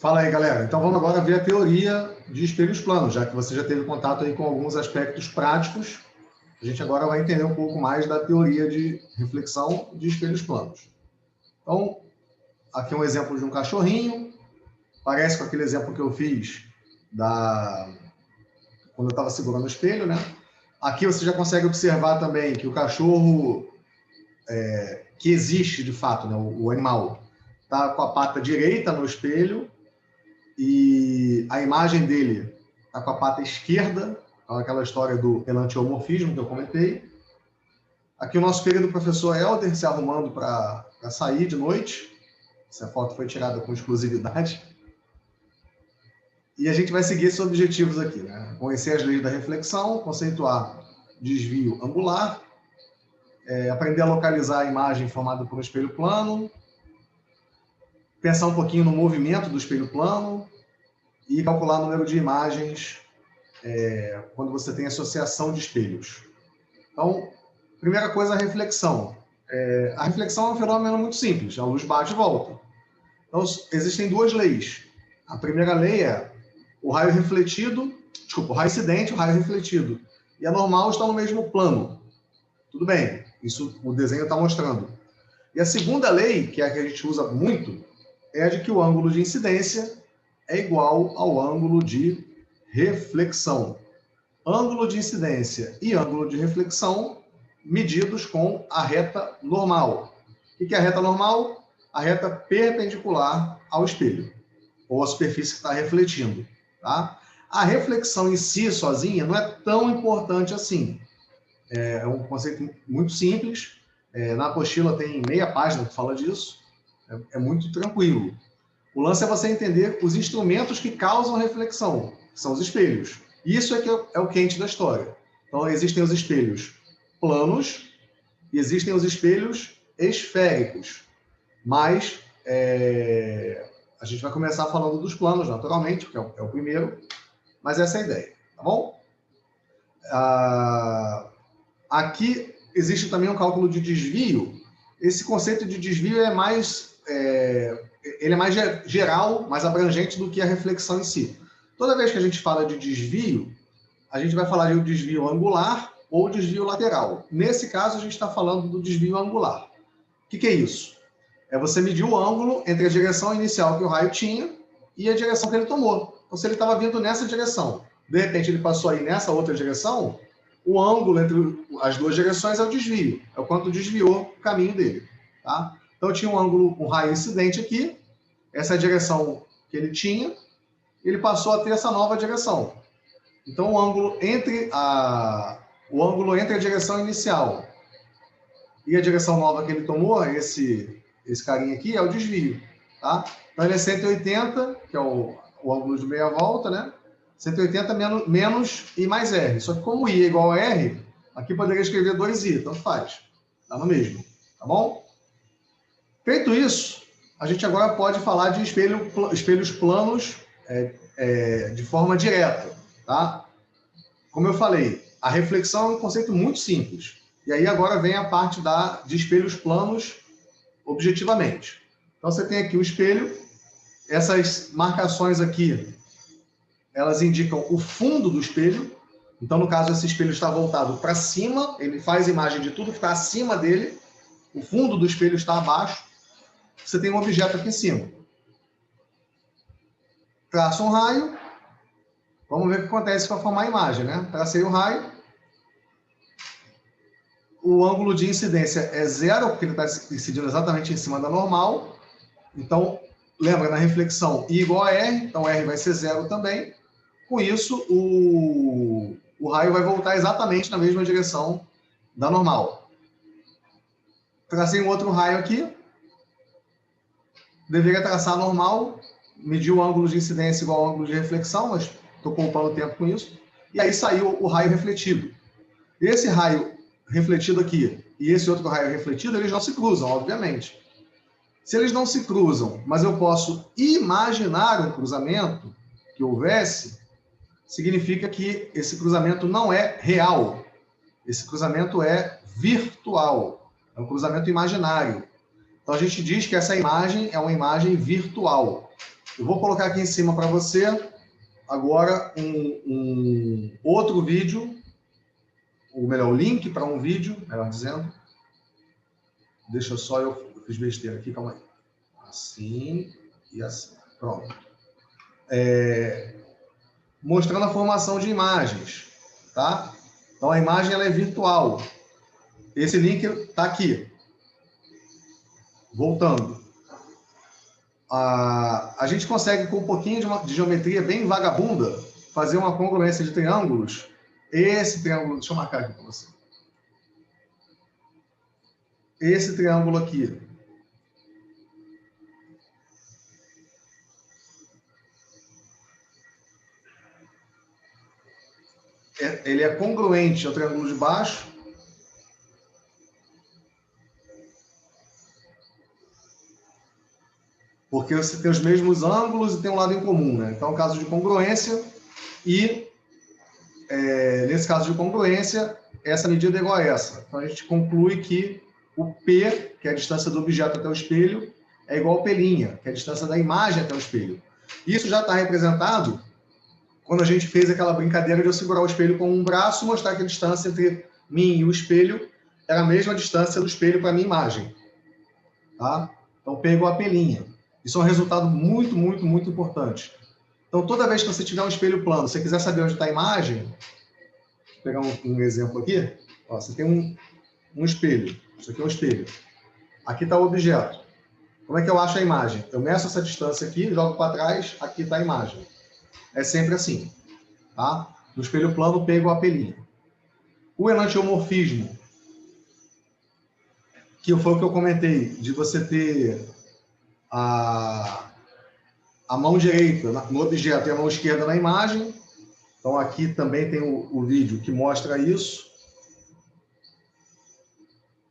Fala aí, galera. Então vamos agora ver a teoria de espelhos planos, já que você já teve contato aí com alguns aspectos práticos. A gente agora vai entender um pouco mais da teoria de reflexão de espelhos planos. Então, aqui um exemplo de um cachorrinho. Parece com aquele exemplo que eu fiz quando eu estava segurando o espelho, né? Aqui você já consegue observar também que o cachorro que existe de fato, né? O animal, está com a pata direita no espelho e a imagem dele está com a pata esquerda, aquela história do enantiomorfismo que eu comentei. Aqui o nosso querido professor Helder se arrumando para sair de noite. Essa foto foi tirada com exclusividade. E a gente vai seguir esses objetivos aqui, né? Conhecer as leis da reflexão, conceituar desvio angular, aprender a localizar a imagem formada por um espelho plano, pensar um pouquinho no movimento do espelho plano e calcular o número de imagens quando você tem associação de espelhos. Então, primeira coisa, a reflexão. A reflexão é um fenômeno muito simples, a luz bate e volta. Então, existem duas leis. A primeira lei é o raio incidente, o raio refletido e a normal estão no mesmo plano. Tudo bem, isso o desenho está mostrando. E a segunda lei, que é a que a gente usa muito, é a de que o ângulo de incidência é igual ao ângulo de reflexão. Ângulo de incidência e ângulo de reflexão medidos com a reta normal. O que é a reta normal? A reta perpendicular ao espelho, ou à superfície que está refletindo. Tá? A reflexão em si, sozinha, não é tão importante assim. É um conceito muito simples. Na apostila tem meia página que fala disso. É muito tranquilo. O lance é você entender os instrumentos que causam reflexão, que são os espelhos. Isso é que é o quente da história. Então, existem os espelhos planos e existem os espelhos esféricos. Mas a gente vai começar falando dos planos, naturalmente, porque é o primeiro. Mas essa é a ideia, tá bom? Aqui existe também um cálculo de desvio. Esse conceito de desvio ele é mais geral, mais abrangente do que a reflexão em si. Toda vez que a gente fala de desvio, a gente vai falar de desvio angular ou desvio lateral. Nesse caso, a gente está falando do desvio angular. O que é isso? É você medir o ângulo entre a direção inicial que o raio tinha e a direção que ele tomou. Então, se ele estava vindo nessa direção, de repente ele passou aí nessa outra direção, o ângulo entre as duas direções é o desvio, é o quanto desviou o caminho dele. Tá? Então, eu tinha um raio incidente aqui, essa é a direção que ele tinha, ele passou a ter essa nova direção. Então, o ângulo entre a direção inicial e a direção nova que ele tomou, esse carinha aqui, é o desvio. Tá? Então, ele é 180, que é o ângulo de meia volta, né? 180 menos I mais R. Só que como I é igual a R, aqui poderia escrever 2I, tanto faz. Tá no mesmo, tá bom? Feito isso, a gente agora pode falar de espelhos planos de forma direta, tá? Como eu falei, a reflexão é um conceito muito simples. E aí agora vem a parte de espelhos planos objetivamente. Então você tem aqui o espelho, essas marcações aqui, elas indicam o fundo do espelho. Então, no caso, esse espelho está voltado para cima, ele faz imagem de tudo que está acima dele, o fundo do espelho está abaixo, você tem um objeto aqui em cima. Traça um raio, vamos ver o que acontece para formar a imagem, né? Tracei o raio, o ângulo de incidência é zero, porque ele está incidindo exatamente em cima da normal. Então, lembra, na reflexão, I igual a R, então R vai ser zero também. Com isso, o raio vai voltar exatamente na mesma direção da normal. Tracei um outro raio aqui. Deveria traçar normal, medir o ângulo de incidência igual ao ângulo de reflexão, mas estou poupando tempo com isso. E aí saiu o raio refletido. Esse raio refletido aqui e esse outro raio refletido, eles não se cruzam, obviamente. Se eles não se cruzam, mas eu posso imaginar um cruzamento que houvesse, significa que esse cruzamento não é real. Esse cruzamento é virtual. É um cruzamento imaginário. Então, a gente diz que essa imagem é uma imagem virtual. Eu vou colocar aqui em cima para você agora um outro vídeo, ou melhor, o link para um vídeo, melhor dizendo. Deixa só, eu fiz besteira aqui, calma aí. Assim e assim. Pronto. Mostrando a formação de imagens, tá? Então, a imagem ela é virtual. Esse link está aqui. Voltando. A gente consegue, com um pouquinho de geometria bem vagabunda, fazer uma congruência de triângulos. Esse triângulo, deixa eu marcar aqui para você. Esse triângulo aqui. Ele é congruente ao triângulo de baixo. Porque você tem os mesmos ângulos e tem um lado em comum, né? Então, é um caso de congruência e, nesse caso de congruência, essa medida é igual a essa. Então, a gente conclui que o P, que é a distância do objeto até o espelho, é igual ao P', que é a distância da imagem até o espelho. Isso já está representado quando a gente fez aquela brincadeira de eu segurar o espelho com um braço e mostrar que a distância entre mim e o espelho era a mesma distância do espelho para a minha imagem. Tá? Então, P igual a P'. Isso é um resultado muito, muito, muito importante. Então, toda vez que você tiver um espelho plano, se você quiser saber onde está a imagem, vou pegar um exemplo aqui. Ó, você tem um espelho. Isso aqui é um espelho. Aqui está o objeto. Como é que eu acho a imagem? Eu meço essa distância aqui, jogo para trás, aqui está a imagem. É sempre assim. Tá? No espelho plano, P igual a P'. O enantiomorfismo, que foi o que eu comentei, de você ter a mão direita no objeto e a mão esquerda na imagem. Então, aqui também tem o vídeo que mostra isso.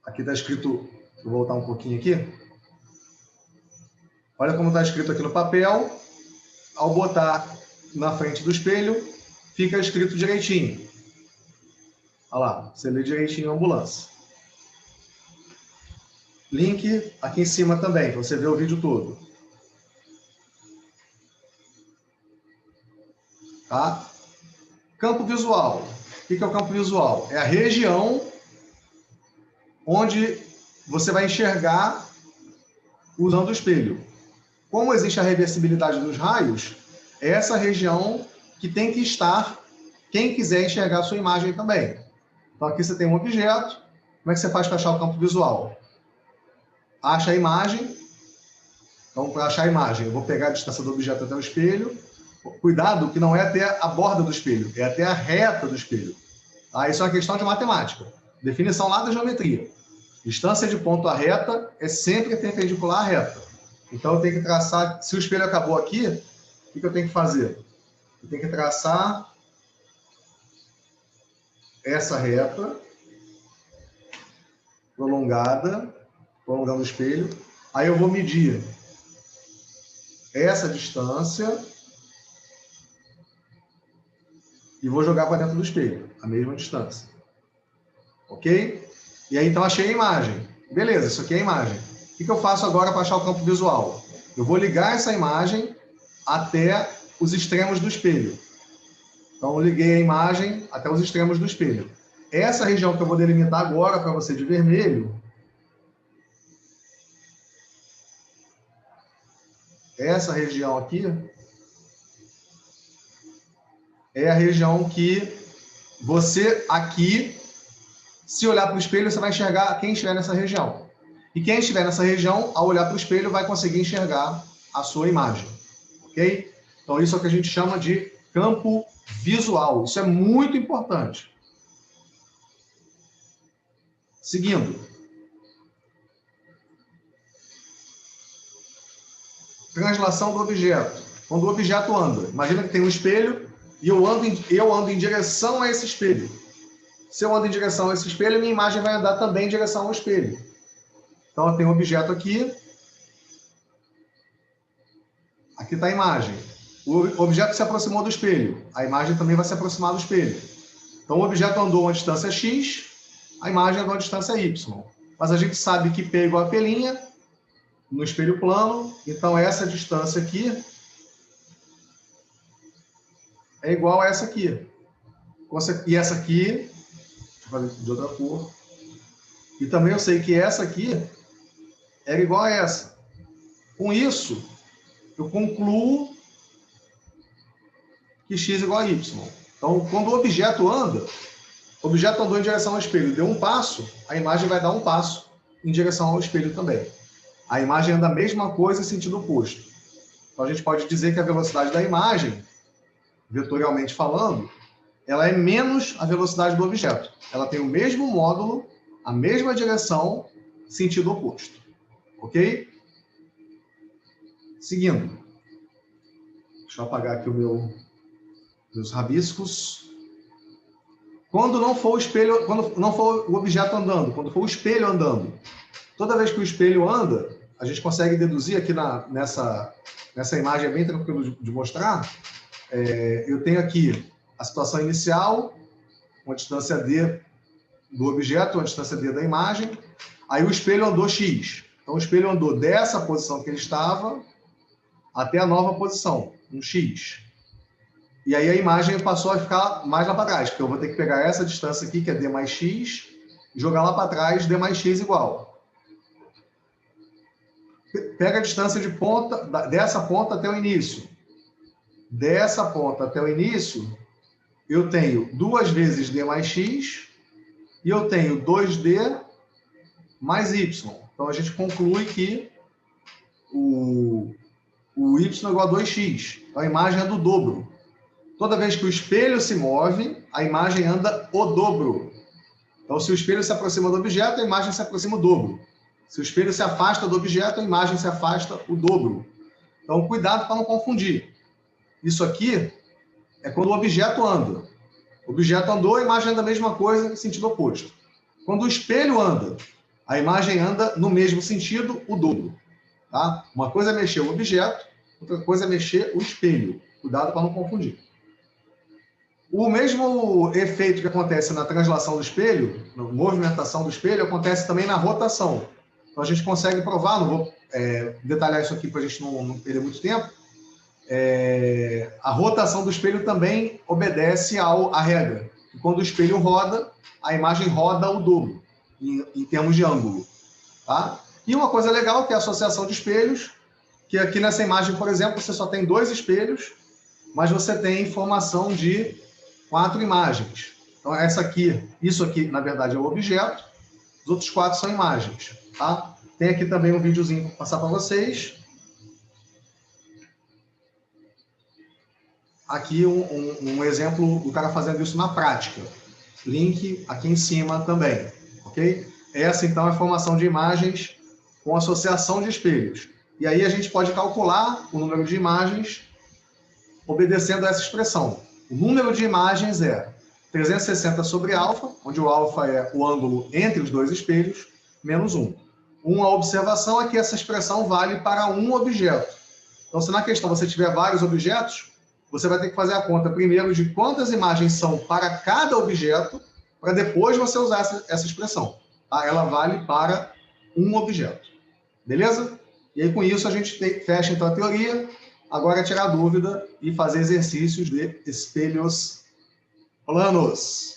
Aqui está escrito, vou voltar um pouquinho aqui. Olha como está escrito aqui no papel. Ao botar na frente do espelho, fica escrito direitinho. Olha lá, você lê direitinho a ambulância. Link aqui em cima também, para você ver o vídeo todo. Tá? Campo visual. O que é o campo visual? É a região onde você vai enxergar usando o espelho. Como existe a reversibilidade dos raios, é essa região que tem que estar quem quiser enxergar a sua imagem também. Então, aqui você tem um objeto. Como é que você faz para achar o campo visual? Acha a imagem. Então, para achar a imagem, eu vou pegar a distância do objeto até o espelho. Cuidado que não é até a borda do espelho, é até a reta do espelho. Tá? Isso é uma questão de matemática. Definição lá da geometria. Distância de ponto a reta é sempre perpendicular à reta. Então, eu tenho que traçar... Se o espelho acabou aqui, o que eu tenho que fazer? Eu tenho que traçar essa reta prolongando o espelho. Aí eu vou medir essa distância e vou jogar para dentro do espelho, a mesma distância. Ok? E aí, então, achei a imagem. Beleza, isso aqui é a imagem. O que eu faço agora para achar o campo visual? Eu vou ligar essa imagem até os extremos do espelho. Então, eu liguei a imagem até os extremos do espelho. Essa região que eu vou delimitar agora para você de vermelho, essa região aqui, é a região que você aqui, se olhar para o espelho, você vai enxergar quem estiver nessa região. E quem estiver nessa região, ao olhar para o espelho, vai conseguir enxergar a sua imagem. Ok? Então, isso é o que a gente chama de campo visual. Isso é muito importante. Seguindo. Translação do objeto. Quando o objeto anda, imagina que tem um espelho e eu ando em direção a esse espelho. Se eu ando em direção a esse espelho, minha imagem vai andar também em direção ao espelho. Então, eu tenho um objeto aqui. Aqui está a imagem. O objeto se aproximou do espelho. A imagem também vai se aproximar do espelho. Então, o objeto andou uma distância x, a imagem andou uma distância y. Mas a gente sabe que P igual a P' no espelho plano. Então, essa distância aqui é igual a essa aqui. E essa aqui, deixa eu fazer de outra cor. E também eu sei que essa aqui era igual a essa. Com isso, eu concluo que x igual a y. Então, quando o objeto anda, o objeto andou em direção ao espelho, deu um passo, a imagem vai dar um passo em direção ao espelho também. A imagem anda a mesma coisa em sentido oposto. Então, a gente pode dizer que a velocidade da imagem, vetorialmente falando, ela é menos a velocidade do objeto. Ela tem o mesmo módulo, a mesma direção, sentido oposto. Ok? Seguindo. Deixa eu apagar aqui meus rabiscos. Quando não for o espelho, quando não for o objeto andando, quando for o espelho andando, toda vez que o espelho anda, a gente consegue deduzir aqui nessa imagem, é bem tranquilo de mostrar. Eu tenho aqui a situação inicial, uma distância d do objeto, uma distância d da imagem. Aí o espelho andou x. Então o espelho andou dessa posição que ele estava até a nova posição, um x. E aí a imagem passou a ficar mais lá para trás, porque eu vou ter que pegar essa distância aqui, que é d mais x, e jogar lá para trás, d mais x igual. Pega a distância de ponta, dessa ponta até o início. Dessa ponta até o início, eu tenho 2 vezes d mais x, e eu tenho 2d mais y. Então a gente conclui que o y é igual a 2x. Então a imagem é do dobro. Toda vez que o espelho se move, a imagem anda o dobro. Então, se o espelho se aproxima do objeto, a imagem se aproxima o dobro. Se o espelho se afasta do objeto, a imagem se afasta o dobro. Então, cuidado para não confundir. Isso aqui é quando o objeto anda. O objeto andou, a imagem anda a mesma coisa, em sentido oposto. Quando o espelho anda, a imagem anda no mesmo sentido, o dobro. Tá? Uma coisa é mexer o objeto, outra coisa é mexer o espelho. Cuidado para não confundir. O mesmo efeito que acontece na translação do espelho, na movimentação do espelho, acontece também na rotação. Então, a gente consegue provar, não vou detalhar isso aqui para a gente não perder muito tempo, a rotação do espelho também obedece à regra. Que quando o espelho roda, a imagem roda o dobro, em termos de ângulo. Tá? E uma coisa legal que é a associação de espelhos, que aqui nessa imagem, por exemplo, você só tem 2 espelhos, mas você tem informação de 4 imagens. Então, isso aqui, na verdade, é o objeto, os outros 4 são imagens. Tá? Tem aqui também um videozinho para passar para vocês. Aqui um exemplo do cara fazendo isso na prática. Link aqui em cima também. Ok? Essa, então, é a formação de imagens com associação de espelhos. E aí a gente pode calcular o número de imagens obedecendo a essa expressão. O número de imagens é 360 sobre alfa, onde o alfa é o ângulo entre os 2 espelhos, menos 1. Uma observação é que essa expressão vale para um objeto. Então, se na questão você tiver vários objetos, você vai ter que fazer a conta primeiro de quantas imagens são para cada objeto, para depois você usar essa expressão. Tá? Ela vale para um objeto. Beleza? E aí, com isso, a gente fecha, então, a teoria. Agora é tirar dúvida e fazer exercícios de espelhos planos.